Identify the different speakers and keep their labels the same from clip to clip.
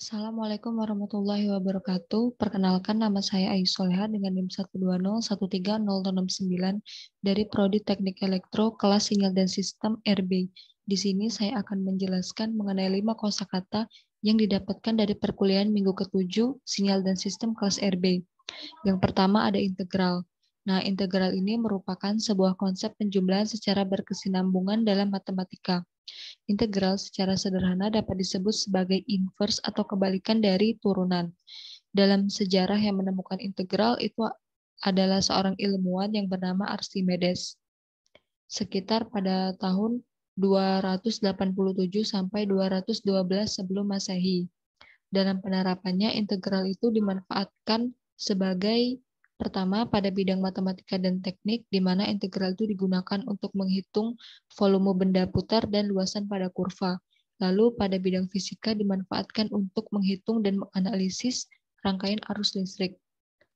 Speaker 1: Assalamualaikum warahmatullahi wabarakatuh. Perkenalkan, nama saya Ayu Soleha dengan NIM 120130069 dari Prodi Teknik Elektro kelas Sinyal dan Sistem RB. Di sini saya akan menjelaskan mengenai 5 kosakata yang didapatkan dari perkuliahan minggu ke-7 Sinyal dan Sistem kelas RB. Yang pertama ada integral. Nah, integral ini merupakan sebuah konsep penjumlahan secara berkesinambungan dalam matematika. Integral secara sederhana dapat disebut sebagai inverse atau kebalikan dari turunan. Dalam sejarah yang menemukan integral itu adalah seorang ilmuwan yang bernama Archimedes. Sekitar pada tahun 287 sampai 212 sebelum Masehi. Dalam penerapannya, integral itu dimanfaatkan sebagai pertama pada bidang matematika dan teknik, di mana integral itu digunakan untuk menghitung volume benda putar dan luasan pada kurva. Lalu pada bidang fisika dimanfaatkan untuk menghitung dan menganalisis rangkaian arus listrik,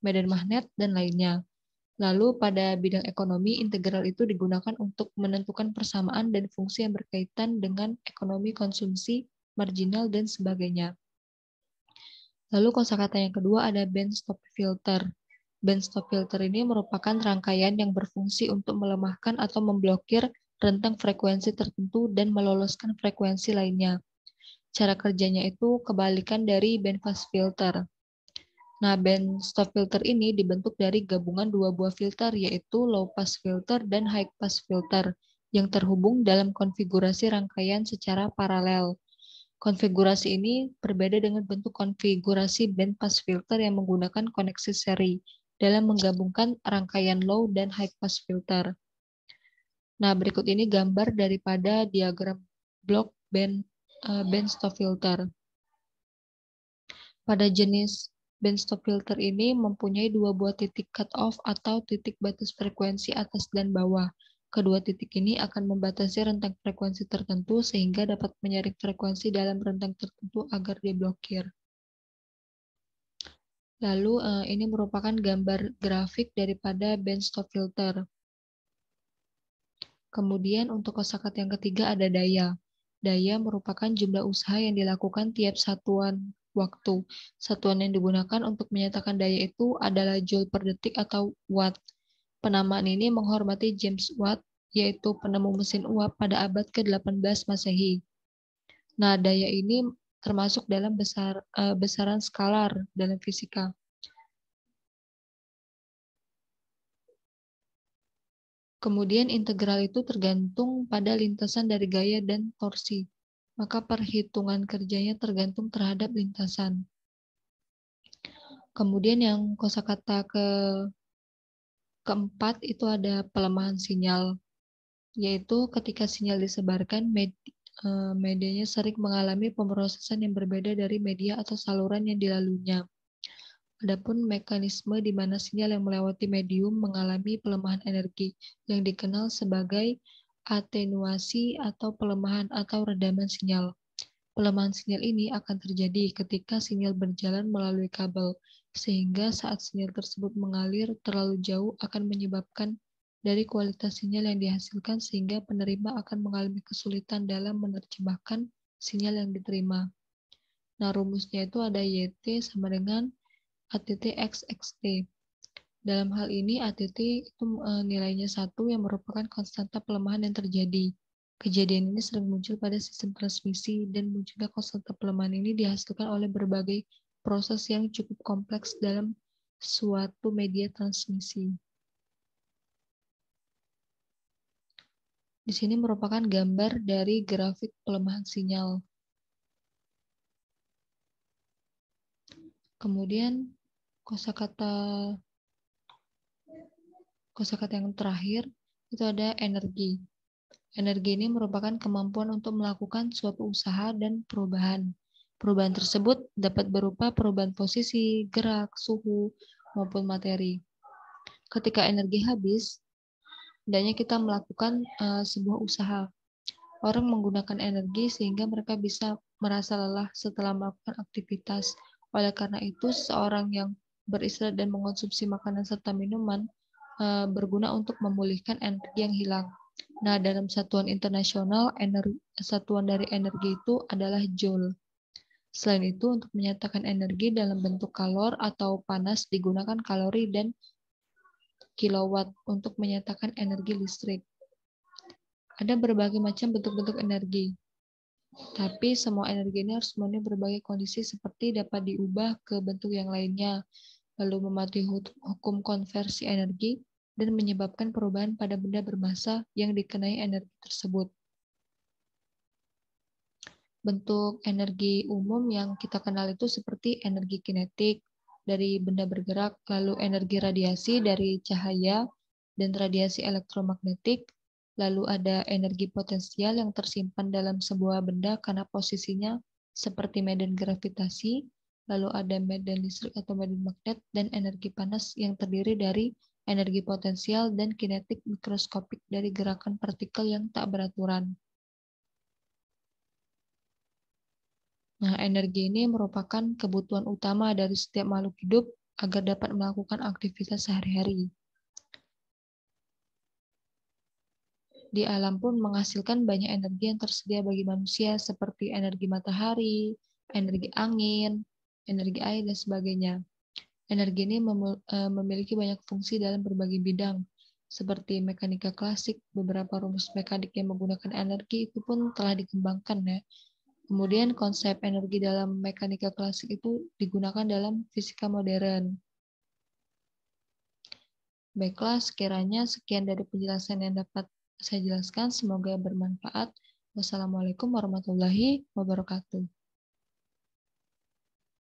Speaker 1: medan magnet, dan lainnya. Lalu pada bidang ekonomi, integral itu digunakan untuk menentukan persamaan dan fungsi yang berkaitan dengan ekonomi konsumsi, marginal, dan sebagainya. Lalu kosakata yang kedua ada bandstop filter. Bandstop filter ini merupakan rangkaian yang berfungsi untuk melemahkan atau memblokir rentang frekuensi tertentu dan meloloskan frekuensi lainnya. Cara kerjanya itu kebalikan dari bandpass filter. Nah, bandstop filter ini dibentuk dari gabungan dua buah filter, yaitu low pass filter dan high pass filter, yang terhubung dalam konfigurasi rangkaian secara paralel. Konfigurasi ini berbeda dengan bentuk konfigurasi bandpass filter yang menggunakan koneksi seri dalam menggabungkan rangkaian low dan high pass filter. Nah, berikut ini gambar daripada diagram blok bandstop filter. Pada jenis bandstop filter ini mempunyai dua buah titik cut-off atau titik batas frekuensi atas dan bawah. Kedua titik ini akan membatasi rentang frekuensi tertentu sehingga dapat menyaring frekuensi dalam rentang tertentu agar diblokir. Lalu ini merupakan gambar grafik daripada bandstop filter. Kemudian untuk kosakata yang ketiga ada daya. Daya merupakan jumlah usaha yang dilakukan tiap satuan waktu. Satuan yang digunakan untuk menyatakan daya itu adalah joule per detik atau watt. Penamaan ini menghormati James Watt, yaitu penemu mesin uap pada abad ke-18 Masehi. Nah, daya ini termasuk dalam besaran skalar dalam fisika. Kemudian integral itu tergantung pada lintasan dari gaya dan torsi. Maka perhitungan kerjanya tergantung terhadap lintasan. Kemudian yang kosakata keempat itu ada pelemahan sinyal, yaitu ketika sinyal disebarkan, medianya sering mengalami pemrosesan yang berbeda dari media atau saluran yang dilaluinya. Adapun mekanisme di mana sinyal yang melewati medium mengalami pelemahan energi yang dikenal sebagai atenuasi atau pelemahan atau redaman sinyal. Pelemahan sinyal ini akan terjadi ketika sinyal berjalan melalui kabel, sehingga saat sinyal tersebut mengalir terlalu jauh akan menyebabkan dari kualitas sinyal yang dihasilkan sehingga penerima akan mengalami kesulitan dalam menerjemahkan sinyal yang diterima. Nah, rumusnya itu ada YT sama dengan ATT X XT. Dalam hal ini ATT itu nilainya 1 yang merupakan konstanta pelemahan yang terjadi. Kejadian ini sering muncul pada sistem transmisi dan munculnya konstanta pelemahan ini dihasilkan oleh berbagai proses yang cukup kompleks dalam suatu media transmisi. Di sini merupakan gambar dari grafik pelemahan sinyal. Kemudian kosakata yang terakhir itu ada energi. Energi ini merupakan kemampuan untuk melakukan suatu usaha dan perubahan. Perubahan tersebut dapat berupa perubahan posisi, gerak, suhu, maupun materi. Ketika energi habis, hendaknya kita melakukan sebuah usaha. Orang menggunakan energi sehingga mereka bisa merasa lelah setelah melakukan aktivitas. Oleh karena itu, seorang yang beristirahat dan mengonsumsi makanan serta minuman berguna untuk memulihkan energi yang hilang. Nah, dalam satuan internasional, satuan dari energi itu adalah joule. Selain itu, untuk menyatakan energi dalam bentuk kalor atau panas digunakan kalori dan kilowatt untuk menyatakan energi listrik. Ada berbagai macam bentuk-bentuk energi, tapi semua energi ini harus memenuhi berbagai kondisi seperti dapat diubah ke bentuk yang lainnya, lalu mematuhi hukum konversi energi, dan menyebabkan perubahan pada benda bermassa yang dikenai energi tersebut. Bentuk energi umum yang kita kenal itu seperti energi kinetik dari benda bergerak, lalu energi radiasi dari cahaya dan radiasi elektromagnetik, lalu ada energi potensial yang tersimpan dalam sebuah benda karena posisinya seperti medan gravitasi, lalu ada medan listrik atau medan magnet, dan energi panas yang terdiri dari energi potensial dan kinetik mikroskopik dari gerakan partikel yang tak beraturan. Nah, energi ini merupakan kebutuhan utama dari setiap makhluk hidup agar dapat melakukan aktivitas sehari-hari. Di alam pun menghasilkan banyak energi yang tersedia bagi manusia seperti energi matahari, energi angin, energi air, dan sebagainya. Energi ini memiliki banyak fungsi dalam berbagai bidang, seperti mekanika klasik. Beberapa rumus mekanik yang menggunakan energi itu pun telah dikembangkan ya. Kemudian konsep energi dalam mekanika klasik itu digunakan dalam fisika modern. Baiklah, sekiranya sekian dari penjelasan yang dapat saya jelaskan. Semoga bermanfaat. Wassalamualaikum warahmatullahi wabarakatuh.